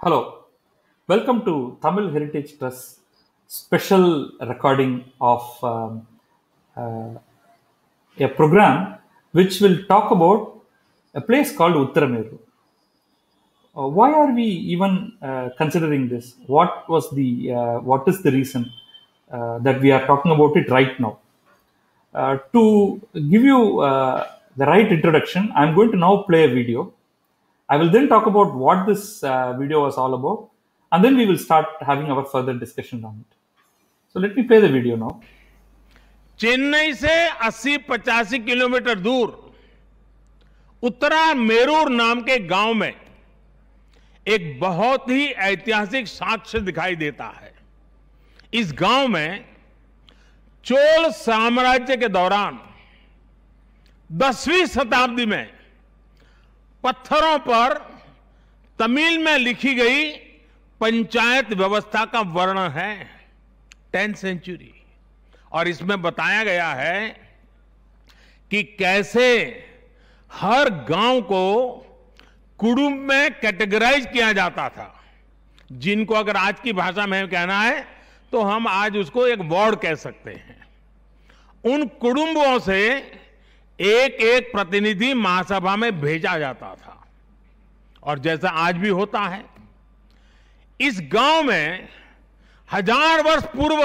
Hello, welcome to Tamil Heritage Trust special recording of uh, a program which will talk about a place called Uttarameru. Why are we even considering this? What is the reason that we are talking about it right now? To give you the right introduction, I'm going to now play a video. I will then talk about what this video was all about, and then we will start having our further discussion on it. So let me play the video now. Chennai से 80-85 kilometre दूर उत्तरा मेरूर नाम के गांव में एक बहुत ही ऐतिहासिक साक्ष्य दिखाई देता है। इस गांव में चोल साम्राज्य के दौरान 10वीं शताब्दी में पत्थरों पर तमिल में लिखी गई पंचायत व्यवस्था का वर्णन है। 10th सेंचुरी, और इसमें बताया गया है कि कैसे हर गांव को कुटुंब में कैटेगराइज किया जाता था, जिनको अगर आज की भाषा में कहना है तो हम आज उसको एक वार्ड कह सकते हैं। उन कुटुंबों से एक एक प्रतिनिधि महासभा में भेजा जाता था, और जैसा आज भी होता है, इस गांव में 1000 वर्ष पूर्व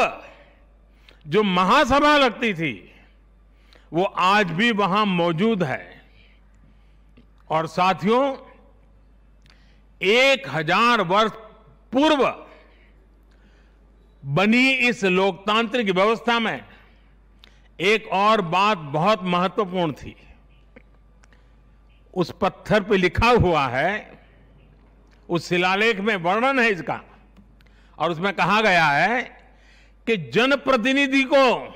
जो महासभा लगती थी वो आज भी वहां मौजूद है। और साथियों, 1000 वर्ष पूर्व बनी इस लोकतांत्रिक व्यवस्था में एक और बात बहुत महत्वपूर्ण थी। उस पत्थर पे लिखा हुआ है, उस शिलालेख में वर्णन है इसका, और उसमें कहा गया है कि जनप्रतिनिधि को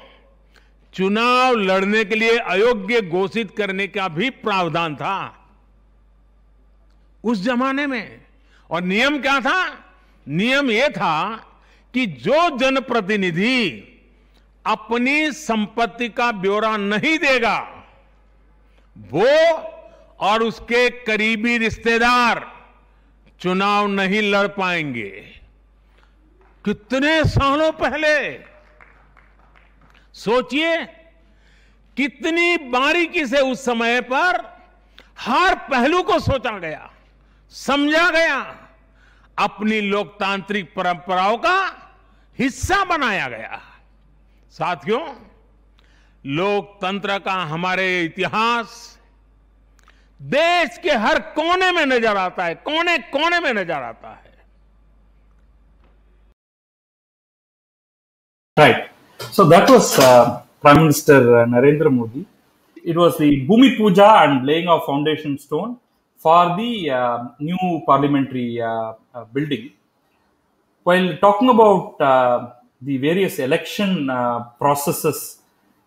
चुनाव लड़ने के लिए अयोग्य घोषित करने का भी प्रावधान था उस जमाने में। और नियम क्या था? नियम यह था कि जो जनप्रतिनिधि अपनी संपत्ति का ब्यौरा नहीं देगा, वो और उसके करीबी रिश्तेदार चुनाव नहीं लड़ पाएंगे। कितने सालों पहले, सोचिए कितनी बारीकी से उस समय पर हर पहलू को सोचा गया, समझा गया, अपनी लोकतांत्रिक परंपराओं का हिस्सा बनाया गया। साथियों, लोकतंत्र का हमारे इतिहास देश के हर कोने में नजर आता है, कोने कोने में नजर आता है। Right. So that was Prime Minister Narendra Modi. It was the Bhumi Puja and laying of foundation stone for the new parliamentary building. While talking about the various election processes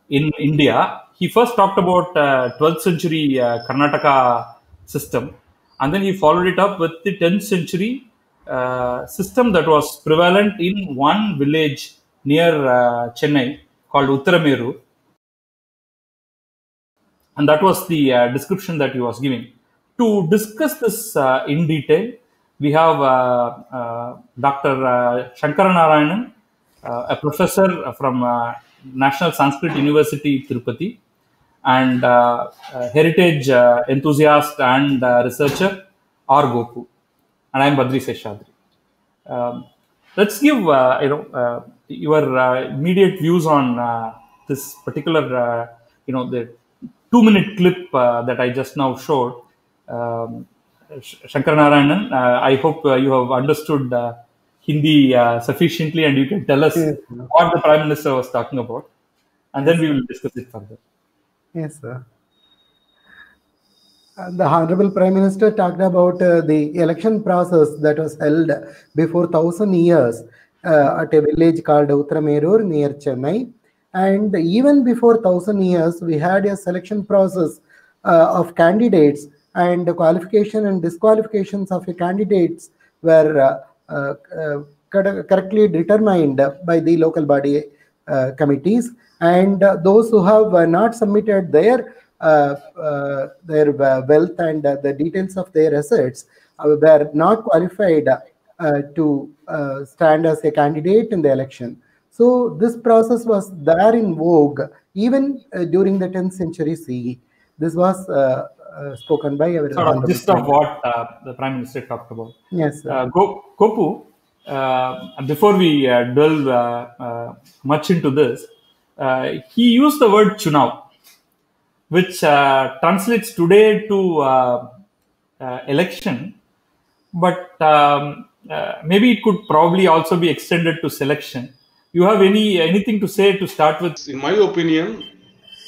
in India, he first talked about 12th century Karnataka system, and then he followed it up with the 10th century system that was prevalent in one village near Chennai called Uttarameru. And that was the description that he was giving. To discuss this in detail, we have Dr. Shankara Narayanan, a professor from National Sanskrit University, Tirupati, and heritage enthusiast and researcher R. Gopu. And I am Badri Seshadri. Let's give your immediate views on this particular the 2-minute clip that I just now showed. Shankar Narayanan, I hope you have understood Hindi sufficiently, and you can tell us what the Prime Minister was talking about, and then we will discuss it further. Yes, sir. The Honorable Prime Minister talked about the election process that was held before 1000 years at a village called Uttaramerur near Chennai. And even before 1000 years, we had a selection process of candidates, and the qualification and disqualifications of the candidates were correctly determined by the local body committees. And those who have not submitted their wealth and the details of their assets were not qualified to stand as a candidate in the election. So this process was there in vogue even during the 10th century CE. This was spoken by our sort of gist of what the Prime Minister talked about. Yes, sir. Gopu, before we delve much into this, he used the word chunav, which translates today to election, but maybe it could probably also be extended to selection. You have anything to say to start with? In my opinion,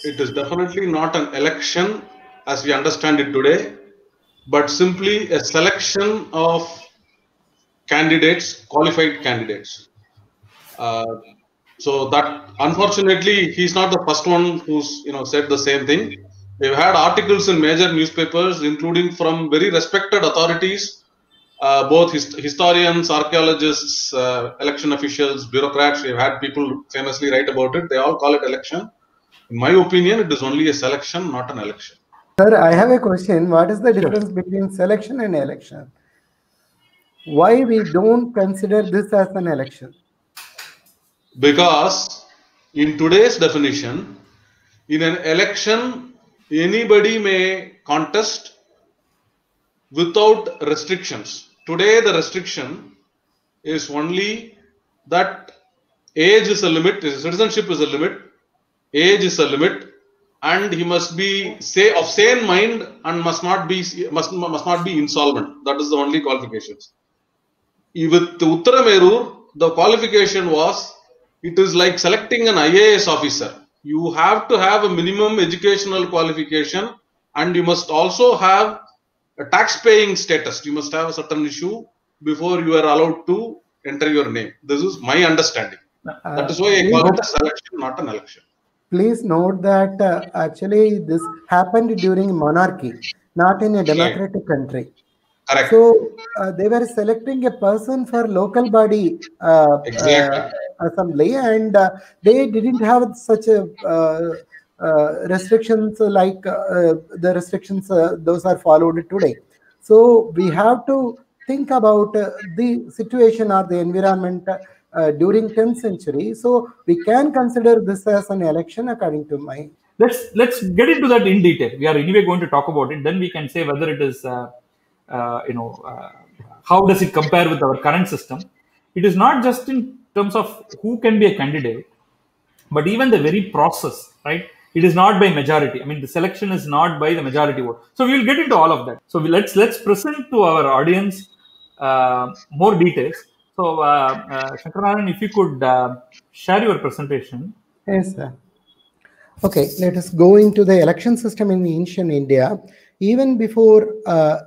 it is definitely not an election as we understand it today, but simply a selection of candidates, qualified candidates. So that, unfortunately, he's not the first one who's said the same thing. We've had articles in major newspapers, including from very respected authorities, both historians, archaeologists, election officials, bureaucrats. We've had people famously write about it. They all call it election. In my opinion, it is only a selection, not an election. Sir, I have a question. What is the difference between selection and election? Why we don't consider this as an election? Because in today's definition, in an election, anybody may contest without restrictions. Today, the restriction is only that age is a limit, citizenship is a limit, age is a limit, and he must be of sane mind and must not be insolvent. That is the only qualifications. With Uttaramerur, the qualification was, it is like selecting an IAS officer. You have to have a minimum educational qualification, and you must also have a tax-paying status. You must have a certain issue before you are allowed to enter your name. This is my understanding. That is why I call it a selection, not an election. Please note that actually this happened during monarchy, not in a democratic country. Correct. So they were selecting a person for local body assembly, and they didn't have such a restrictions like the restrictions those are followed today. So we have to think about the situation or the environment during 10th century. So we can consider this as an election according to my. Let's get into that in detail. We are anyway going to talk about it. Then we can say whether it is how does it compare with our current system. It is not just in terms of who can be a candidate, but even the very process, right? It is not by majority. I mean, the selection is not by the majority vote. So we will get into all of that. So let's present to our audience more details. So Shankaranarayanan, if you could share your presentation. Yes, sir. Okay, let us go into the election system in ancient India. Even before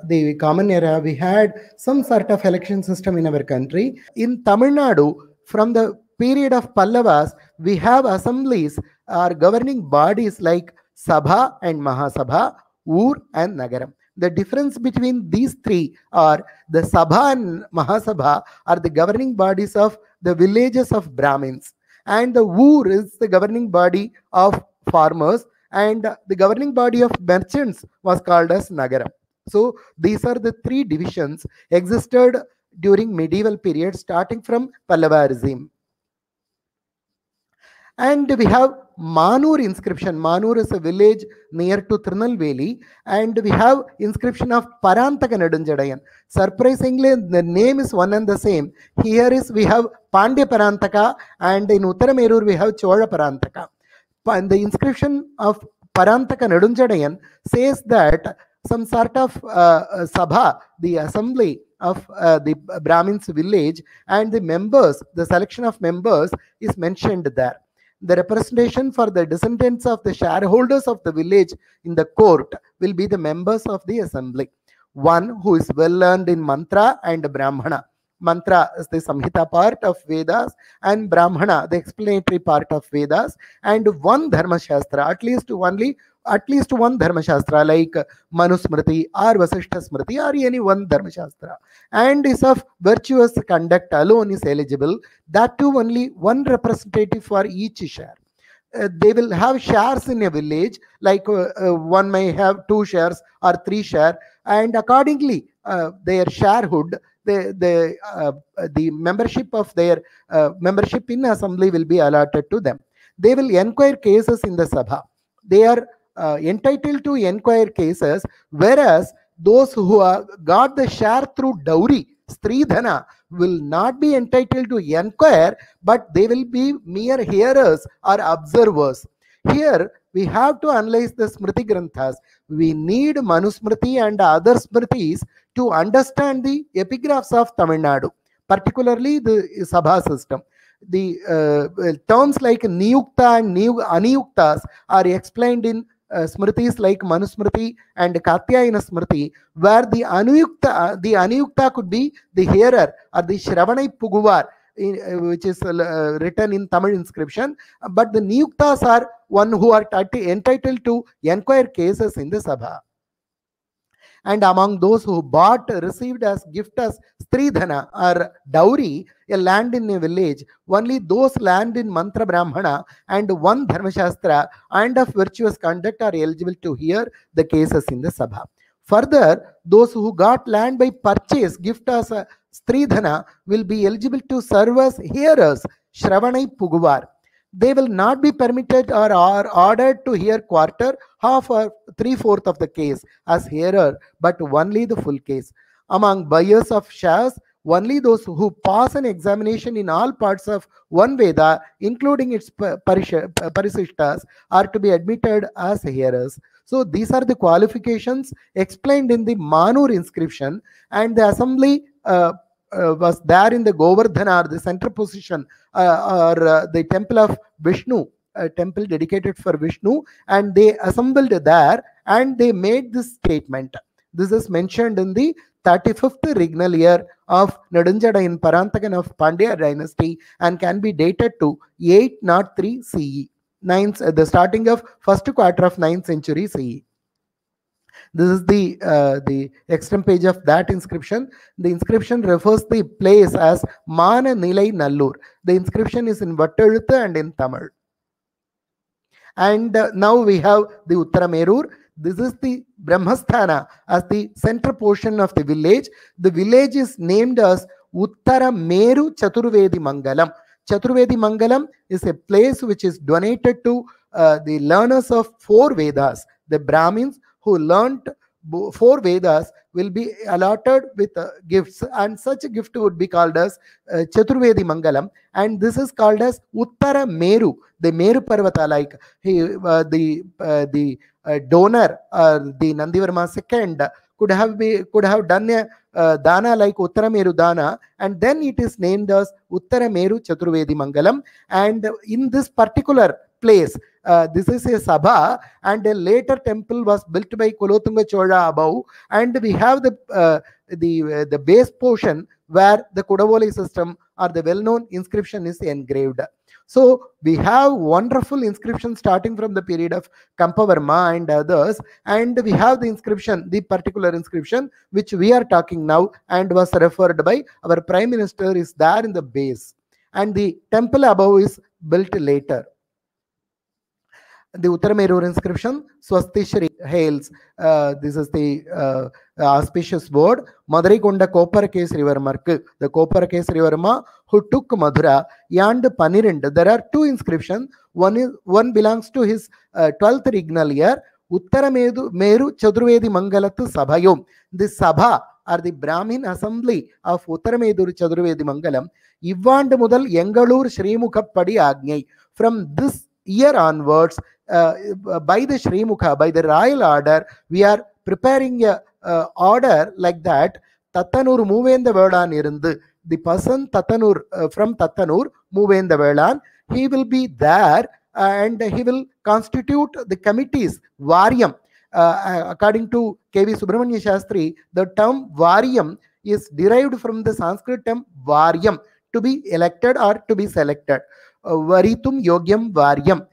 the Common Era, we had some sort of election system in our country. In Tamil Nadu, from the period of Pallavas, we have assemblies or governing bodies like Sabha and Mahasabha, Ur and Nagaram. The difference between these three are the Sabha and Mahasabha are the governing bodies of the villages of Brahmins, and the Ur is the governing body of farmers, and the governing body of merchants was called as Nagaram. So these are the three divisions existed during medieval period starting from Pallava regime. And we have Manur inscription. Manur is a village near to Tirunelveli, and we have inscription of Parantaka Nedunjadayan. Surprisingly, the name is one and the same. Here is we have Pandya Parantaka, and in Uttaramerur we have Chola Parantaka. And the inscription of Parantaka Nedunjadayan says that some sort of Sabha, the assembly of the Brahmins village, and the members, the selection of members is mentioned there. The representation for the descendants of the shareholders of the village in the court will be the members of the assembly. One who is well learned in mantra and Brahmana. Mantra is the Samhita part of Vedas, and Brahmana, the explanatory part of Vedas, and one Dharma Shastra, at least one Dharma Shastra like Manusmriti or Vasishtha Smriti or any one Dharma Shastra, and is of virtuous conduct alone is eligible. That too only one representative for each share. They will have shares in a village, like one may have 2 shares or 3 shares, and accordingly their sharehood the membership of their membership in assembly will be allotted to them. They will enquire cases in the Sabha. They are entitled to enquire cases, whereas those who got the share through dowry, Stridhana, will not be entitled to enquire, but they will be mere hearers or observers. Here, we have to analyze the Smriti Granthas. We need Manusmriti and other Smritis to understand the epigraphs of Tamil Nadu, particularly the Sabha system. The terms like Niyukta and Aniyuktas are explained in Smritis like Manusmriti and Katyayana Smriti, where the Aniyukta could be the hearer or the Shravanai Puguvar, which is written in Tamil inscription, but the Niyuktas are one who are entitled to enquire cases in the Sabha. And among those who received as gift as Stridhana or dowry, a land in a village, only those land in Mantra Brahmana and one Dharmashastra and of virtuous conduct are eligible to hear the cases in the Sabha. Further, those who got land by purchase, gift as Stridhana, will be eligible to serve as hearers, Shravanai Puguvar. They will not be permitted or are ordered to hear quarter, half or 3/4 of the case as hearer, but only the full case. Among buyers of shares, only those who pass an examination in all parts of one Veda, including its Parisishtas, are to be admitted as hearers. So these are the qualifications explained in the Manur inscription, and the assembly was there in the Govardhana, or the center position, or the temple of Vishnu, a temple dedicated for Vishnu, and they assembled there and they made this statement. This is mentioned in the 35th regnal year of Nedunjada in Parantakan of Pandya dynasty and can be dated to 803 CE, the starting of first quarter of 9th century CE. This is the extant page of that inscription. The inscription refers the place as Mana Nilai Nallur. The inscription is in Vatteluthu and in Tamil. And now we have the Uttaramerur. This is the Brahmasthana as the center portion of the village. The village is named as Uttarameru Chaturvedi Mangalam. Chaturvedi Mangalam is a place which is donated to the learners of 4 Vedas. The Brahmins who learnt 4 Vedas will be allotted with gifts, and such a gift would be called as Chaturvedi Mangalam, and this is called as Uttara Meru, the Meru Parvata, like the donor, the Nandivarma II could have done a dana like Uttara Meru Dana, and then it is named as Uttara Meru Chaturvedi Mangalam. And in this particular place, this is a Sabha, and a later temple was built by Kulothunga Chola above, and we have the base portion where the Kudavoli system or the well-known inscription is engraved. So we have wonderful inscriptions starting from the period of Kampavarma and others, and we have the inscription, the particular inscription which we are talking now and was referred by our Prime Minister is there in the base, and the temple above is built later. The Uttaramerur inscription, Swasti Shri hails. This is the auspicious word. Madurai Konda Kopparakesari Varmarku, the Kopparakesari Varma who took Madura, Yand Panirend. There are 2 inscriptions. One belongs to his 12th regnal year. Uttarameru Chaturvedi Mangalatu Sabhayom. The Sabha or the Brahmin assembly of Uttarameru Chaturvedi Mangalam. Ivand Mudal Yengalur Shrimukhapadi Agnyai. From this year onwards, by the Shrimukha, by the royal order, we are preparing a order like that. Tattanur Muvenda Vedan Irundu. The person Tattanur from Tattanur Muvenda Vedan, he will be there and he will constitute the committees, Varyam. According to K.V. Subramanya Shastri, the term Varyam is derived from the Sanskrit term Varyam, to be elected or to be selected. Varitum Yogyam Varyam,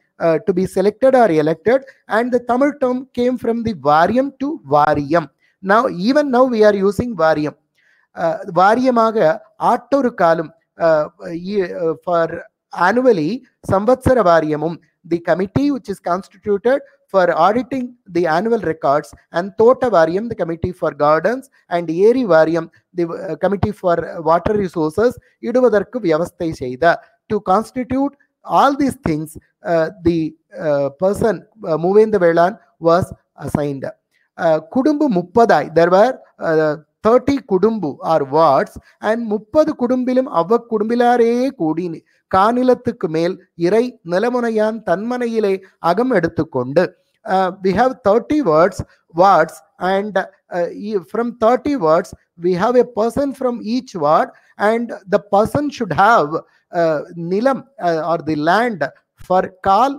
to be selected or elected, and the Tamil term came from the Varyam to Varyam. Now, even now we are using Varyam. Varyamaga Attoru Kalam for annually Samvatsara Varyamum, the committee which is constituted for auditing the annual records, and Tota Variam, the committee for gardens, and Eri Variam, the committee for water resources, iduvadarku vyavasthai seida. To constitute all these things, the person Muvendra Velan was assigned. Kudumbu Muppadai, there were 30 Kudumbu or wards, and 30 Kudumbilum Avak Kudumbilare Kudini. Kanilathukku மேல் இறை நிலமுனையான் தன்மனையிலே அகம் எடுத்துக்கொண்டு. We have 30 wards, and from 30 wards we have a person from each ward, and the person should have nilam or the land for Kal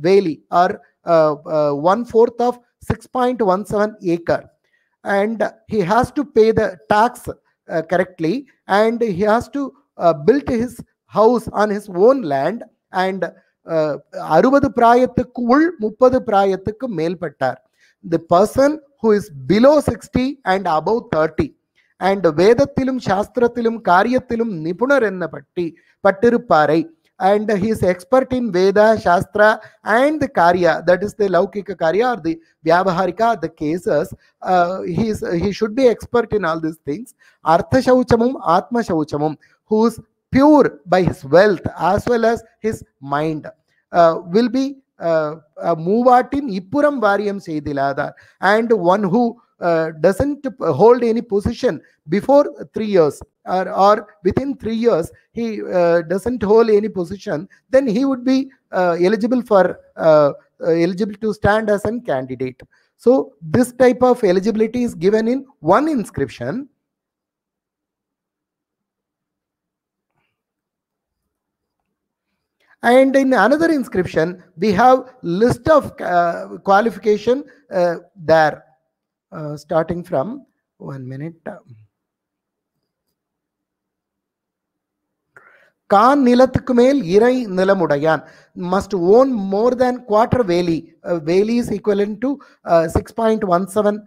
Veli, or 1/4 of 6.17 acre, and he has to pay the tax correctly, and he has to build his house on his own land, and 60 பிராயத்துக்குள் 30 பிராயத்துக்கு மேல்பட்டார். The person who is below 60 and above 30, and வேதத்திலும் சாஸ்திரத்திலும் காரியத்திலும் நிபுணர் என்ன பட்டிருப்பாரை, and he is expert in Veda, Shastra, and the Karya, that is the Laukika Karya or the Vyavaharika, the cases. He should be expert in all these things. Artha Shauchamum, Atma Shauchamum, who is pure by his wealth as well as his mind, will be Muvatin Ipuram Variam Seidilada, and one who doesn't hold any position before 3 years, or within 3 years he doesn't hold any position, then he would be eligible to stand as a candidate. So this type of eligibility is given in one inscription. And in another inscription, we have list of qualification there, starting from 1 minute. Kan nilathukku irai nilamudayan, must own more than quarter veli. Veli is equivalent to 6.17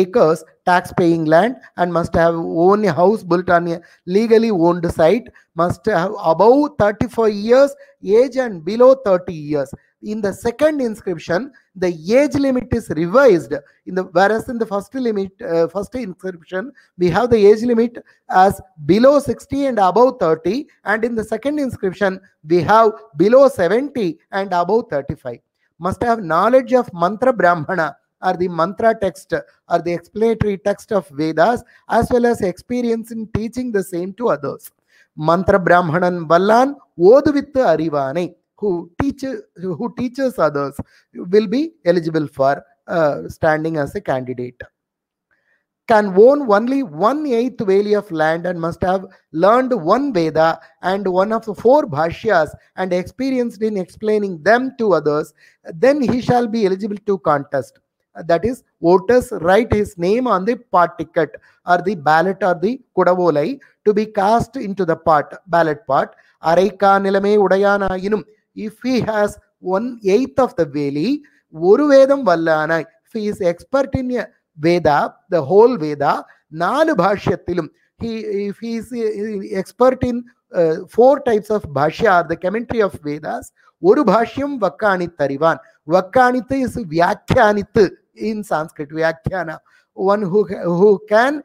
acres tax paying land, and must have own a house built on a legally owned site, must have above 35 years age and below 30 years. In the second inscription, the age limit is revised. Whereas in the first inscription, we have the age limit as below 60 and above 30, and in the second inscription, we have below 70 and above 35. Must have knowledge of Mantra Brahmana, or the mantra text, or the explanatory text of Vedas, as well as experience in teaching the same to others. Mantra Brahmanan Vallan Oduvittu Arivane, who teaches others, will be eligible for standing as a candidate. Can own only 1/8 veli of land, and must have learned one Veda and one of the 4 Bhashyas, and experienced in explaining them to others. Then he shall be eligible to contest. That is, voters write his name on the part ticket, or the ballot, or the kudavolai, to be cast into the ballot part. Araika nilame udayana inum. If he has 1/8 of the veli, oru vedam vallana. If he is expert in a Veda, the whole Veda, 4 bhashyathilum. If he is expert in 4 types of bhashya, or the commentary of Vedas, oru bhashyam vakkanit arivan. Vakkanit is vyakhyanit in Sanskrit, vyakhyana. One who can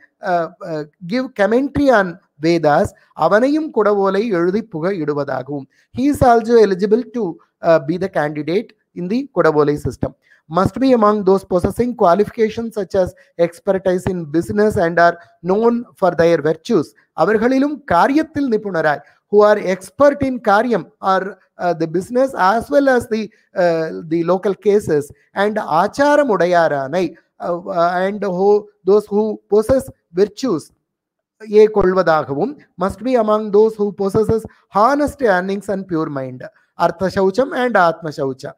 give commentary on Vedas, avanayum kudavolai ezhuthi puga iduvadagum. He is also eligible to be the candidate in the kudavolai system. Must be among those possessing qualifications such as expertise in business and are known for their virtues. Avargalilum karyathil nipunarai, who are expert in karyam, or the business as well as the local cases, and acharam udayaranai, and those who possess virtues ye kolvadagavum, must be among those who possesses honest earnings and pure mind. Artha Shaucham and Atma Shaucha.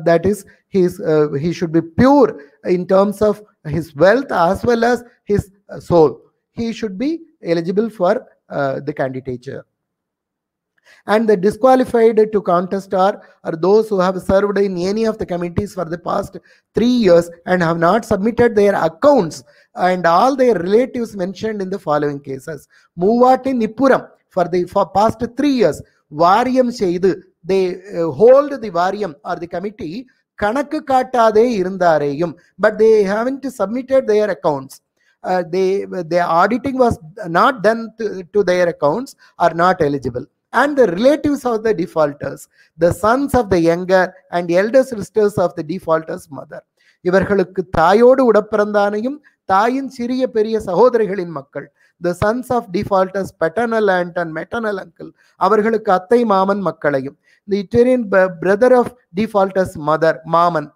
That is, he should be pure in terms of his wealth as well as his soul. He should be eligible for the candidature. And the disqualified to contest are those who have served in any of the committees for the past 3 years and have not submitted their accounts and all their relatives mentioned in the following cases. Muvati Nipuram for past 3 years. Varyam Sheidu, they hold the varium or the committee கணக்கு காட்டாதே இருந்தாரேயும், but they haven't submitted their accounts. The auditing was not done to their accounts, are not eligible. And the relatives of the defaulters, the sons of the younger and elder sisters of the defaulters mother, இவர்களுக்கு தாயோடு உடப்பிறந்தானையும் தாயின் சிறிய பெரிய சகோதரிகளின் மக்கள், the sons of defaulters paternal aunt and maternal uncle, அவர்களுக்கு அத்தை மாமன் மக்களையும், the uterine brother of defaulters mother, மாமன்,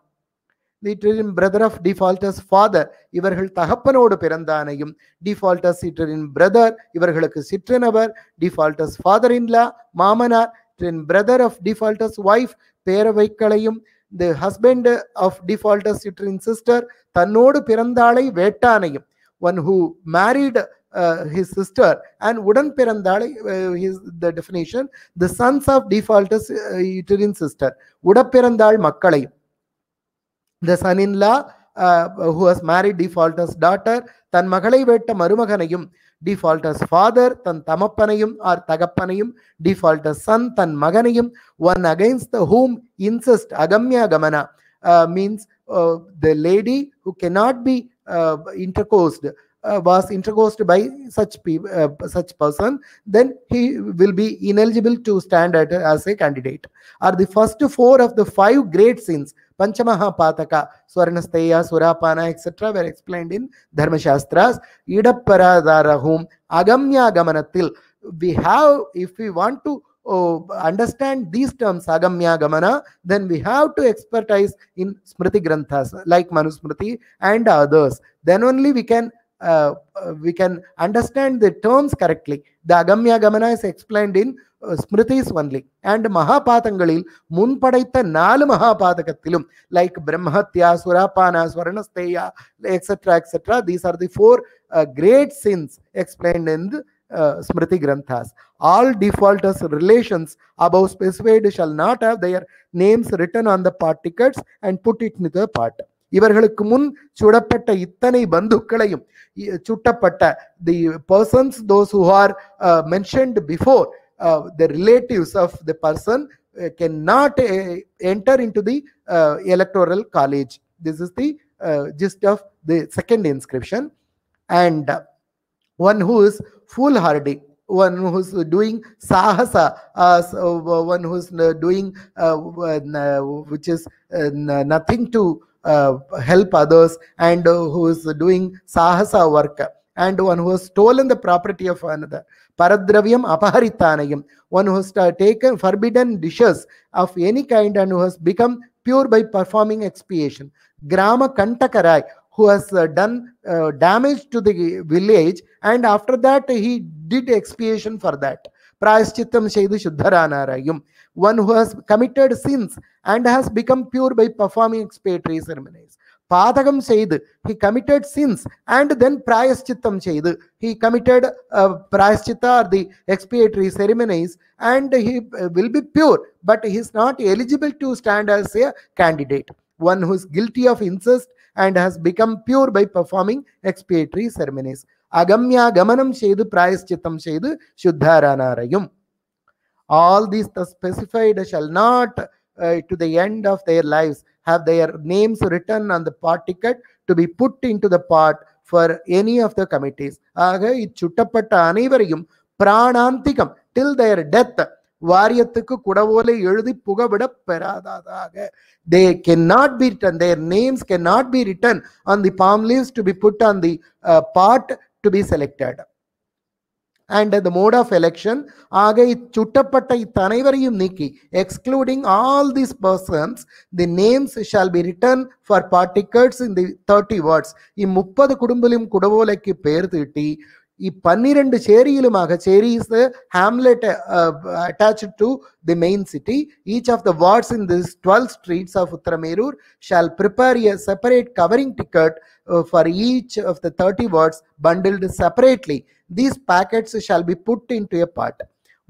the uterine brother of defaulters father, இவர்கள் தகப்பனோடு பிறந்தானையும், defaulters uterine brother, இவர்களுக்கு சிற்றனவர், defaulters father in law, மாமனார், uterine brother of defaulters wife, பேரவைக்களையும், the husband of defaulters uterine sister, தன்னோடு பிறந்தாளை வேட்டானையும், one who married his sister and உடன் பிறந்தாளை, the definition, the sons of defaulters uterine sister, உடப்பிறந்தாள் மக்களையும், the son-in-law who has married defaulters daughter, தன் மகளை வேட்ட மருமகனையும், defaulters father than தமப்பனையும் or தகப்பனையும், defaulters son தன் மகனையும், one against the whom incest agamya gamana means the lady who cannot be intercoursed, was intercoursed by such person, then he will be ineligible to stand as a candidate. Are the first four of the 5 great sins, Panchamahapataka, Swarnasteya, Surapana, etc., were explained in Dharmashastras. Idapparadharahum Agamya Gamanatil. We have, if we want to understand these terms, Agamya Gamana, then we have to expertise in Smriti Granthas like Manusmriti and others. Then only we can understand the terms correctly. The Agamya Gamana is explained in Smritis only. And Mahapatangalil, Munpadaita 4 Mahapatakathilum, like Brahmatya, Surapana, Swarnasteya, etc., etc. These are the 4 great sins explained in the Smriti Granthas. All defaulters' relations above specified shall not have their names written on the part tickets and put it into the part. இவர்களுக்கு முன் சுடப்பட்ட இத்தனை பந்துக்களையும் சுட்டப்பட்ட, the persons, those who are mentioned before, the relatives of the person cannot enter into the electoral college. This is the gist of the second inscription. And one who is foolhardy, one who is doing sahasa, one who is doing which is nothing to help others, and who is doing sahasa work, and one who has stolen the property of another, paradravyam apaharitanayam, one who has taken forbidden dishes of any kind and who has become pure by performing expiation, grama kantakarai, who has done damage to the village and after that he did expiation for that, prayashchittam seidu shuddharanarayum, one who has committed sins and has become pure by performing expiatory ceremonies. Padagam Seidu, he committed sins and then Prayashchittam Seidu, he committed Prayashchitta or the expiatory ceremonies and he will be pure, but he is not eligible to stand as a candidate. One who is guilty of incest and has become pure by performing expiatory ceremonies. Agamya Gamanam Seidu, Prayashchittam Seidu, Shuddharanarayum. All these specified shall not to the end of their lives have their names written on the part ticket to be put into the part for any of the committees. ஆக இச்சுட்டப்பட்ட அனைவரையும் பிராணாந்திகம் till their death வாரியத்துக்கு குடவோலை எழுதி புகவிட பெறாததாக. They cannot be written, their names cannot be written on the palm leaves to be put on the part to be selected. And the mode of election, ஆக இச்சுட்டப்பட்ட இத்தனைவரையும் நீக்கி, excluding all these persons, the names shall be written for part tickets in the 30 wards. இ30 குடும்பலியும் குடவோலைக்கு பெயர் தீட்டி, இ12 சேரியிலுமாக, சேரி is the hamlet attached to the main city. Each of the wards in these 12 streets of Uttaramerur shall prepare a separate covering ticket for each of the 30 wards bundled separately. These packets shall be put into a part.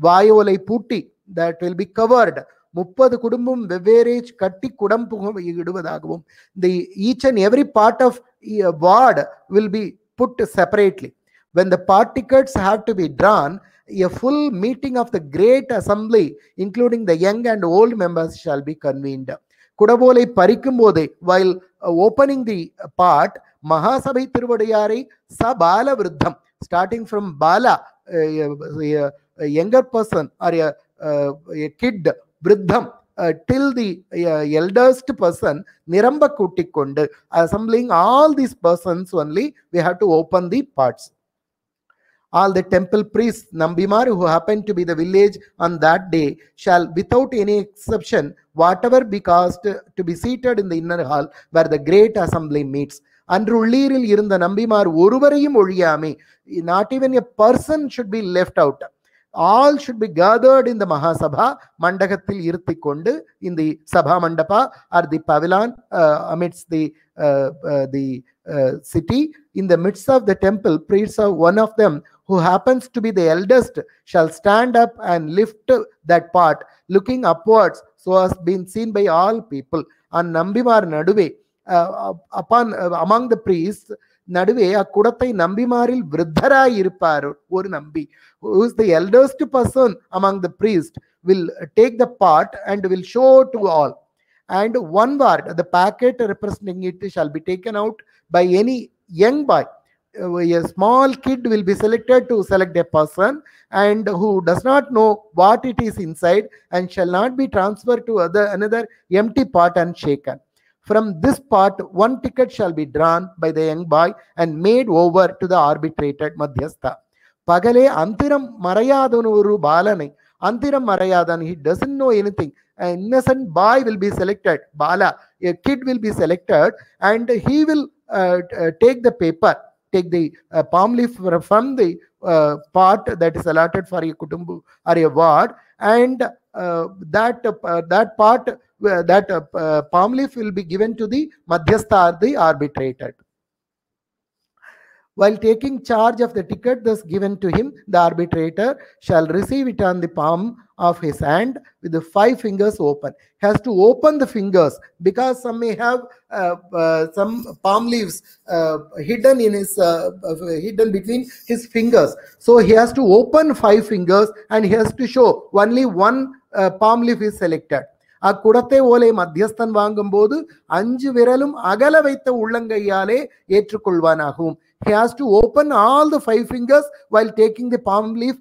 Vayolai putti, that will be covered. 30 குடும்பம் வெவ்வேறே கட்டி குடம்புகம் இடுவதாகவும், the each and every part of ward will be put separately. When the part tickets have to be drawn a full meeting of the great assembly, including the young and old members, shall be convened. Kudavolai parikum bode, while opening the part, Mahasabhai Tiruvadiyare sa Bala Vriddham, starting from Bala, a younger person or a kid, Vriddham, till the eldest person, Niramba Kuttikondu, assembling all these persons only, we have to open the parts. All the temple priests, Nambimar, who happen to be the village on that day, shall, without any exception, whatever be caused to be seated in the inner hall where the great assembly meets. Andrulliril irunda Nambimar oruvarayum oliyame, not even a person should be left out. All should be gathered in the Mahasabha, Mandagathil Irthikondu, in the Sabha Mandapa or the pavilion amidst the city. In the midst of the temple, priests of one of them, who happens to be the eldest, shall stand up and lift that part, looking upwards, so as been seen by all people. And Nambimar Naduve, among the priests, நடுவே அக்குடத்தை நம்பிமாரில் விருத்தராய் இருப்பார் ஒரு நம்பி, who is the eldest person among the priests, will take the part and will show to all. And one word, the packet representing it, shall be taken out by any young boy. A small kid will be selected to select a person, and who does not know what it is inside, and shall not be transferred to another empty part and shaken. From this part, one ticket shall be drawn by the young boy and made over to the arbitrated Madhyastha. Pagale Antiram Marayadanu Balani. Antiram Marayadan, he doesn't know anything. An innocent boy will be selected, Bala, a kid will be selected, and he will take the paper, take the palm leaf from the part that is allotted for a kutumbu or a ward, and that part, that palm leaf will be given to the Madhyastha, the arbitrator. While taking charge of the ticket thus given to him, the arbitrator shall receive it on the palm of his hand with the 5 fingers open. He has to open the fingers, because some may have some palm leaves hidden in his hidden between his fingers. So he has to open 5 fingers and he has to show only one palm leaf is selected. அக்குடத்தை ஓலை மத்தியஸ்தன் வாங்கும் போது 5 விரலும் அகல வைத்த உள்ளங்கையாலே ஏற்றுக்கொள்வானாகும். He has to open all the 5 fingers while taking the palm leaf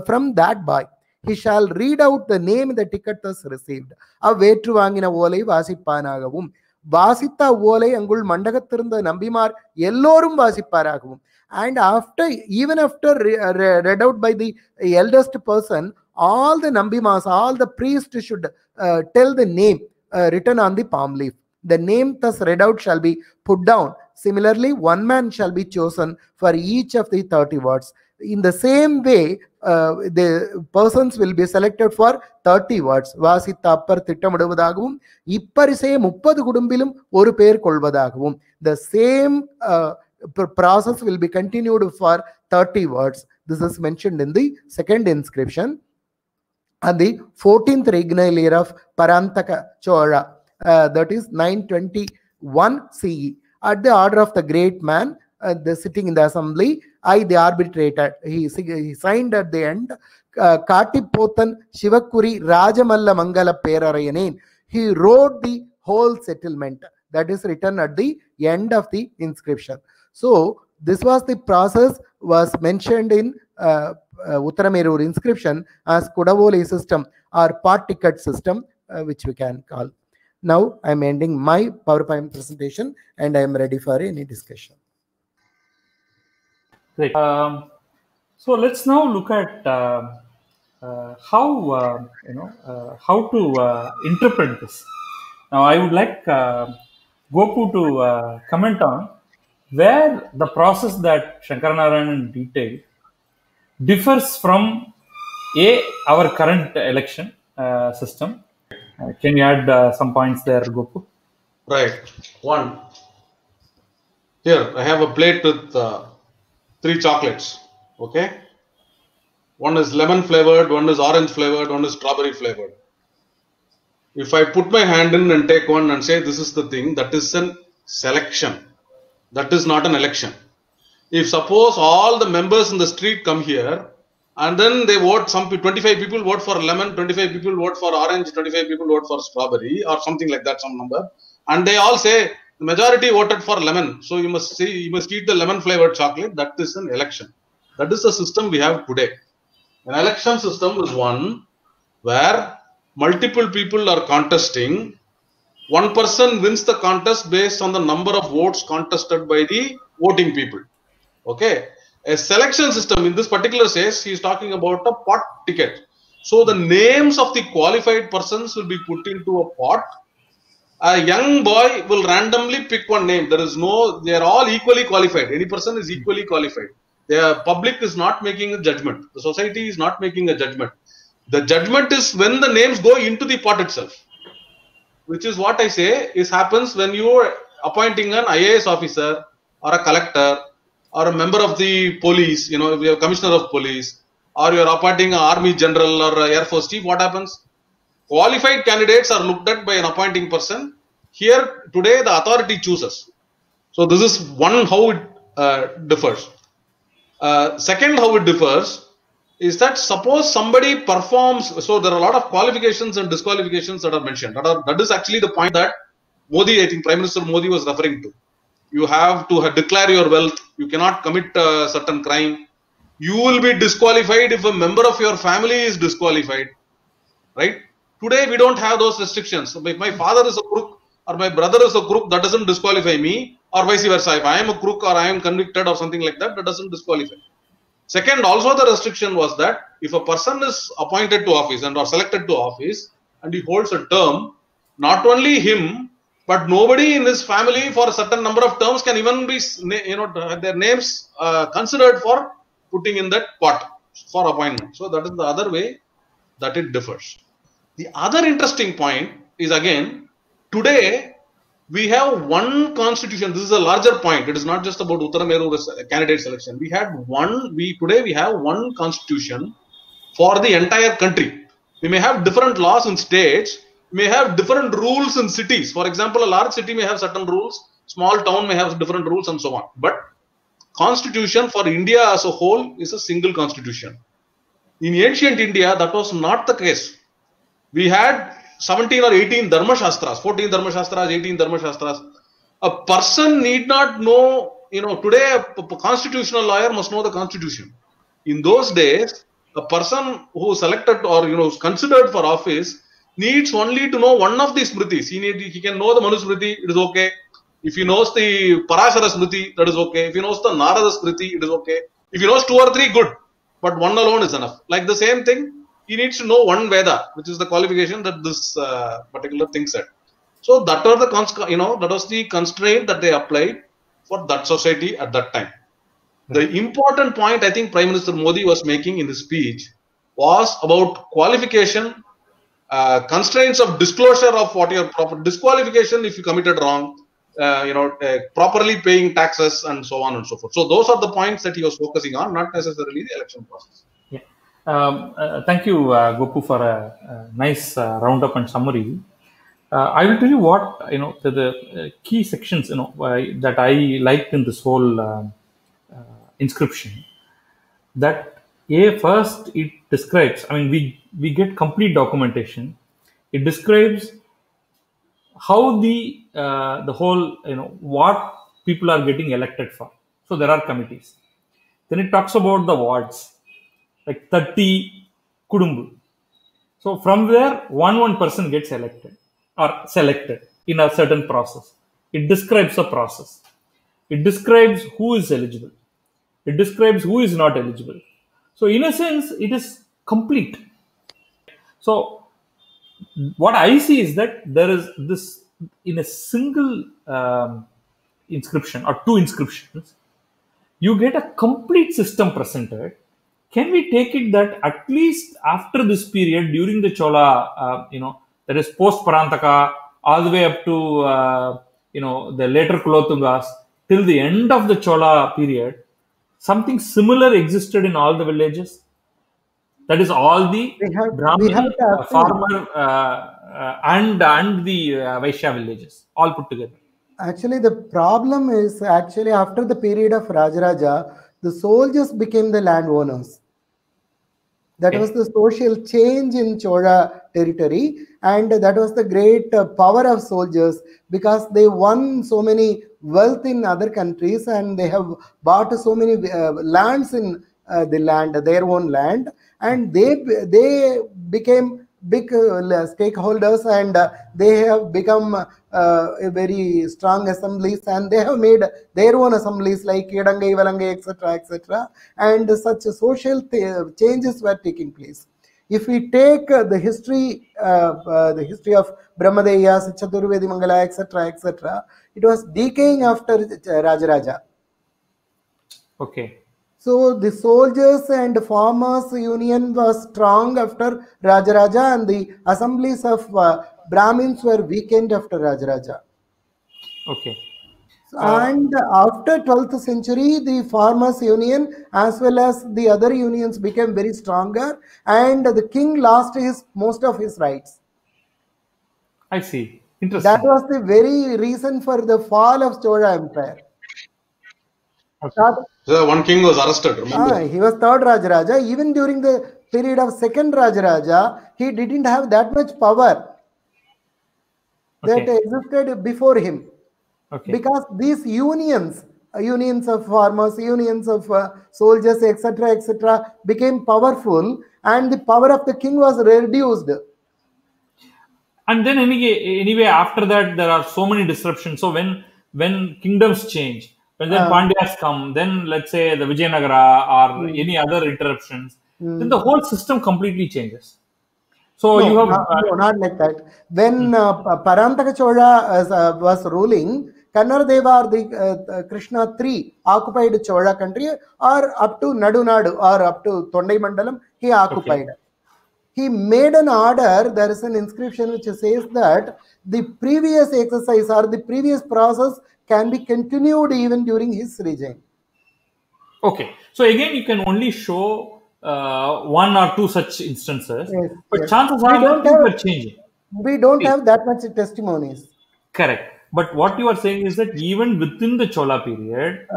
from that boy. He shall read out the name the ticket thus received. அவ்வேற்று வாங்கின ஓலை வாசிப்பானாகவும், வாசித்த ஓலை அங்குள் மண்டகத்திருந்த நம்பிமார் எல்லோரும் வாசிப்பாராகவும். And after, even after read out by the eldest person, all the Nambimas, all the priests should tell the name written on the palm leaf. The name thus read out shall be put down. Similarly, one man shall be chosen for each of the 30 words. In the same way, the persons will be selected for 30 words. வாசித்த அப்பர் திட்டமிடுவதாகவும், இப்பரிசே 30 குடும்பிலும் ஒரு பேர் கொள்வதாகவும். The same process will be continued for 30 words. This is mentioned in the second inscription. And the 14th regnal year of Parantaka Chola, that is 921 CE. At the order of the great man, sitting in the assembly, I, the arbitrator, he signed at the end, Katipothan Shivakuri Rajamalla Mangala Perarayanen. He wrote the whole settlement. That is written at the end of the inscription. So this was the process was mentioned in Uttaramerur inscription as Kudavoli system or part ticket system, which we can call. Now I am ending my PowerPoint presentation and I am ready for any discussion. Great. So let's now look at how how to interpret this. Now I would like Gopu to comment on where the process that Shankaranarayanan detailed differs from our current election system. Can you add some points there, Gopu? Right. One. Here, I have a plate with 3 chocolates. Okay. One is lemon flavored, one is orange flavored, one is strawberry flavored. If I put my hand in and take one and say this is the thing, that is a selection. That is not an election. If suppose all the members in the street come here and then they vote, 25 people vote for lemon, 25 people vote for orange, 25 people vote for strawberry, or something like that, some number, and they all say the majority voted for lemon, so you must eat the lemon flavored chocolate. That is an election. That is the system we have today. An election system is one where multiple people are contesting. One person wins the contest based on the number of votes contested by the voting people. Okay. A selection system, in this particular case, he is talking about a pot ticket. So the names of the qualified persons will be put into a pot. A young boy will randomly pick one name. They are all equally qualified. Any person is equally qualified. The public is not making a judgment. The society is not making a judgment. The judgment is when the names go into the pot itself, which is what I say happens when you are appointing an IAS officer or a collector or a member of the police, you are a commissioner of police, or you are appointing an army general or an air force chief. What happens? Qualified candidates are looked at by an appointing person. Here today the authority chooses. So this is one how it differs. Second, how it differs is that suppose somebody performs, so there are a lot of qualifications and disqualifications that are mentioned. That is actually the point that Modi, I think Prime Minister Modi was referring to. You have to declare your wealth. You cannot commit a certain crime. You will be disqualified if a member of your family is disqualified. Right? Today we don't have those restrictions. So if my father is a crook or my brother is a crook, that doesn't disqualify me, or vice versa. If I am a crook or I am convicted or something like that, that doesn't disqualify. Second, also the restriction was that if a person is appointed to office and or selected to office and he holds a term, not only him, but nobody in his family for a certain number of terms can even be, their names considered for putting in that pot for appointment. So that is the other way that it differs. The other interesting point is, again, today we have one constitution. This is a larger point. It is not just about Uttarameru candidate selection. Today we have one constitution for the entire country. We may have different laws in states, may have different rules in cities. For example, a large city may have certain rules, small town may have different rules, and so on. But constitution for India as a whole is a single constitution. In ancient India, that was not the case. We had 17 or 18 Dharma Shastras, 14 Dharma Shastras, 18 Dharma Shastras. A person need not know, today a constitutional lawyer must know the constitution. In those days, a person who is selected or, is considered for office needs only to know one of these smritis. He can know the Manu Smriti, it is okay. If he knows the Parashara Smriti, that is okay. If he knows the Narada Smriti, it is okay. If he knows 2 or 3, good. But one alone is enough. Like the same thing, he needs to know one Veda, which is the qualification that this particular thing said. So that was the constraint that they applied for that society at that time. The important point I think Prime Minister Modi was making in his speech was about qualification, constraints of disclosure of what your proper disqualification if you committed wrong, properly paying taxes and so on and so forth. So those are the points that he was focusing on, not necessarily the election process. Thank you, Gopu, for a nice roundup and summary. I will tell you what the key sections that I liked in this whole inscription. That first it describes. I mean, we get complete documentation. It describes how the whole what people are getting elected for. So there are committees. Then it talks about the wards, like 30 Kudumbu. So from there, one person gets elected or selected in a certain process. It describes the process. It describes who is eligible. It describes who is not eligible. So in a sense, it is complete. So what I see is that there is this in a single inscription or 2 inscriptions, you get a complete system presented. Can we take it that at least after this period, during the Chola, that is post Parantaka, all the way up to, the later Kulothungas, till the end of the Chola period, something similar existed in all the villages? That is all the Brahmin, farmer, and the Vaishya villages, all put together. Actually, the problem is after the period of Rajaraja, the soldiers became the landowners. That Okay. was the social change in Chola territory, and that was the great power of soldiers, because they won so many wealth in other countries, and they have bought so many lands in their own land, and they became big stakeholders, and they have become a very strong assemblies, and they have made their own assemblies like Kedangai, Valangai, etc., etc., and such social changes were taking place. If we take the history of Brahmadeya, Chaturvedi Mangala, etc., etc., it was decaying after Rajaraja. Okay. So the soldiers and farmers union was strong after Rajaraja, and the assemblies of Brahmins were weakened after Rajaraja. Okay. And after 12th century, the farmers union as well as the other unions became very stronger, and the king lost most of his rights. I see. That Interesting. was the very reason for the fall of Chola Empire. Okay. So one king was arrested, remember? He was third Rajaraja. Even during the period of second Rajaraja, he didn't have that much power that Okay. existed before him. Okay. Because these unions of farmers, unions of soldiers, etc., etc., became powerful, and the power of the king was reduced. And then anyway, after that, there are so many disruptions. So when kingdoms change, when then Pandyas come, then let's say the Vijayanagara or any other interruptions, then the whole system completely changes. So No, you have no, not like that. When Parantaka Chola was ruling, Kannadadeva or the Krishna III occupied Chola country, or up to Nadunadu or up to Tondai Mandalam, he occupied. Okay. He made an order. There is an inscription which says that the previous exercise or the previous process can be continued even during his regime. Okay. So again, you can only show one or two such instances, Yes, but yes. chances We are that don't things have are changing. we don't have that much testimonies. Correct. But what you are saying is that even within the Chola period,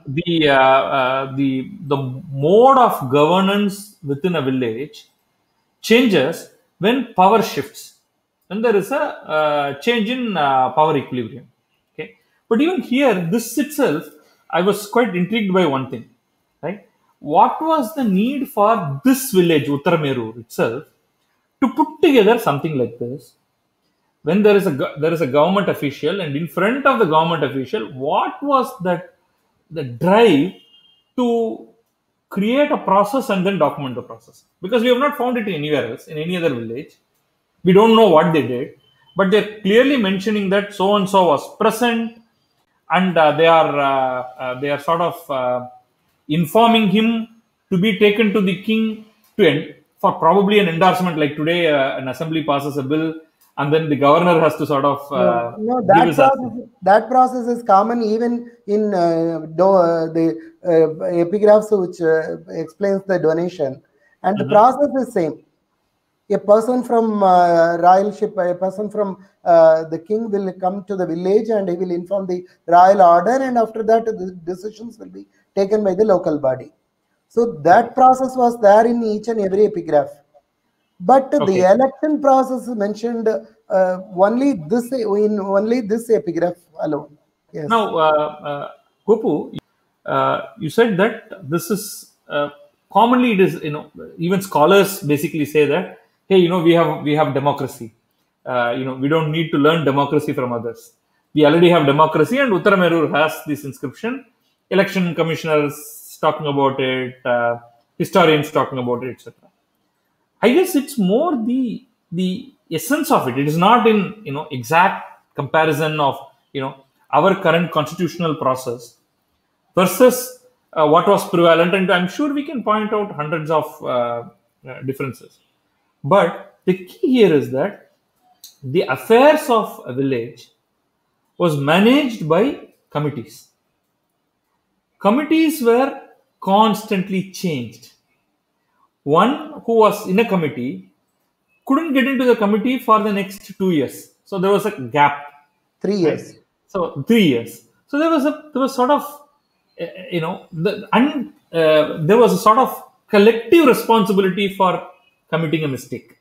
the mode of governance within a village changes when power shifts, and there is a change in power equilibrium. Okay. But even here, this itself, I was quite intrigued by one thing. Right. What was the need for this village, Uttaramerur itself, to put together something like this? When there is a government official, and in front of the government official, what was that the drive to create a process and then document the process? Because we have not found it anywhere else in any other village. We don't know what they did, but they're clearly mentioning that so and so was present, and they are sort of informing him to be taken to the king for probably an endorsement, like today an assembly passes a bill and then the governor has to sort of No, give his that process is common even in the epigraphs which explains the donation, and the process is same. A person from royalship, a person from the king will come to the village and he will inform the royal order, and after that the decisions will be taken by the local body. So that process was there in each and every epigraph. But the Okay. election process mentioned only this epigraph alone. Yes. Now, Gopu, you said that this is commonly it is, even scholars basically say that, hey, we have democracy. We don't need to learn democracy from others. We already have democracy, and Uttaramerur has this inscription. Election commissioners talking about it, historians talking about it, etc. I guess it's more the essence of it. It is not in exact comparison of our current constitutional process versus what was prevalent, and I'm sure we can point out hundreds of differences. But the key here is that the affairs of a village was managed by committees. Committees were constantly changed. One who was in a committee couldn't get into the committee for the next 2 years. So there was a gap. 3 years. Right? So 3 years. So there was sort of, there was a sort of collective responsibility for committing a mistake.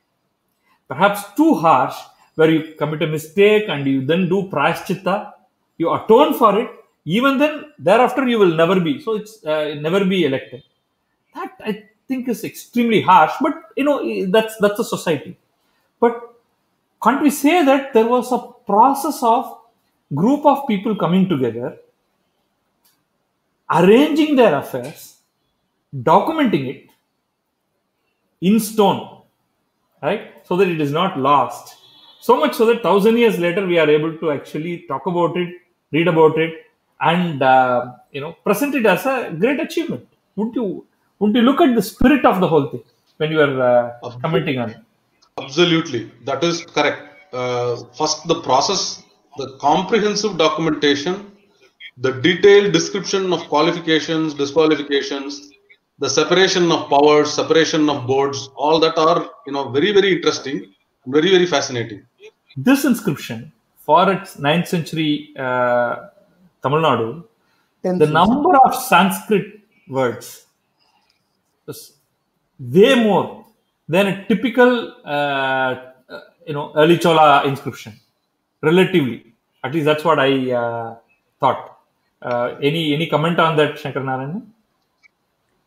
Perhaps too harsh, where you commit a mistake and you then do prayaschitta, you atone for it, even then, thereafter you will never be. So it's never be elected. That I think is extremely harsh, but that's a society. But can't we say that there was a process of group of people coming together, arranging their affairs, documenting it in stone, right? So that it is not lost. So much so that 1,000 years later we are able to actually talk about it, read about it, and present it as a great achievement. Wouldn't you look at the spirit of the whole thing when you are commenting on it? Absolutely, that is correct. First, the process, the comprehensive documentation, the detailed description of qualifications, disqualifications, the separation of powers, separation of boards, all that are very, very interesting, very, very fascinating. This inscription, for its 9th century Tamil Nadu, the number of Sanskrit words is way more than a typical early Chola inscription, relatively. At least that's what I thought. Any comment on that, Shankar Narayan?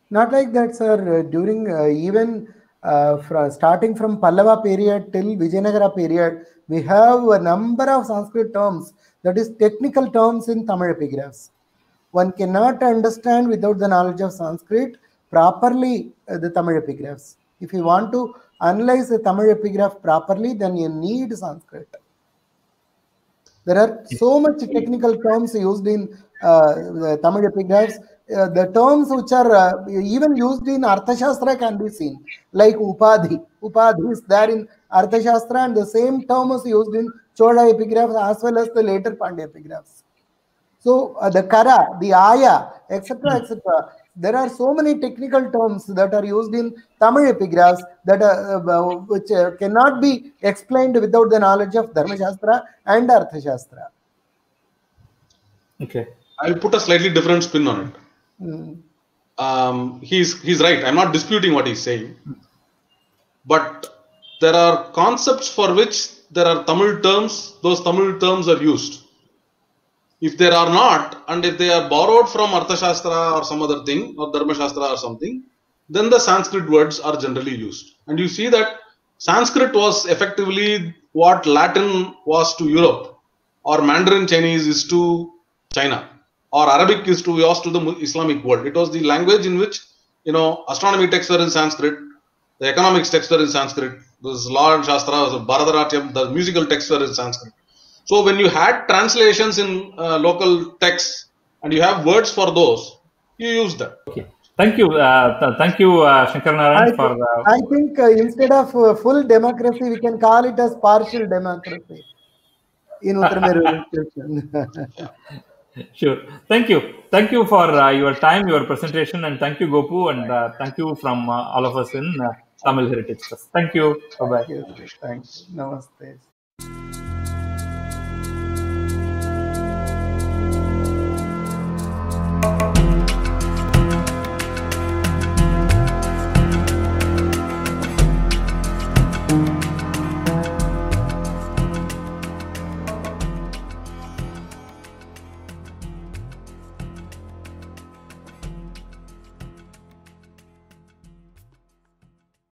Not like that, sir. During even starting from Pallava period till Vijayanagara period, we have a number of Sanskrit terms, that is technical terms in Tamil epigraphs. One cannot understand without the knowledge of Sanskrit properly the Tamil epigraphs. If you want to analyze the Tamil epigraph properly, then you need Sanskrit. There are so much technical terms used in the Tamil epigraphs. The terms which are even used in Arthashastra can be seen, like Upadhi. Upadhi is there in Arthashastra, and the same term is used in Chola epigraphs as well as the later Pandya epigraphs. So the Kara, the Aya, etc., etc. There are so many technical terms that are used in Tamil epigraphs that which cannot be explained without the knowledge of Dharmashastra and Arthashastra. Okay. I'll put a slightly different spin on it. He's right. I'm not disputing what he's saying. But there are concepts for which there are Tamil terms. Those Tamil terms are used. If there are not, and if they are borrowed from Arthashastra or some other thing, or Dharmashastra or something, then the Sanskrit words are generally used. And you see that Sanskrit was effectively what Latin was to Europe, or Mandarin Chinese is to China, or Arabic was to the Islamic world. It was the language in which, astronomy texts were in Sanskrit, the economics texts were in Sanskrit, this law and Shastra, Bharatanatyam, the musical texts were in Sanskrit. So when you had translations in local texts and you have words for those, you use that. Okay. Thank you. Thank you, Shankar Narayan. I think instead of full democracy, we can call it as partial democracy in Uttarameru. Sure. Thank you. Thank you for your time, your presentation, and thank you, Gopu, and thank you from all of us in Tamil Heritage Trust. Thank you. Bye-bye. Thanks. Namaste.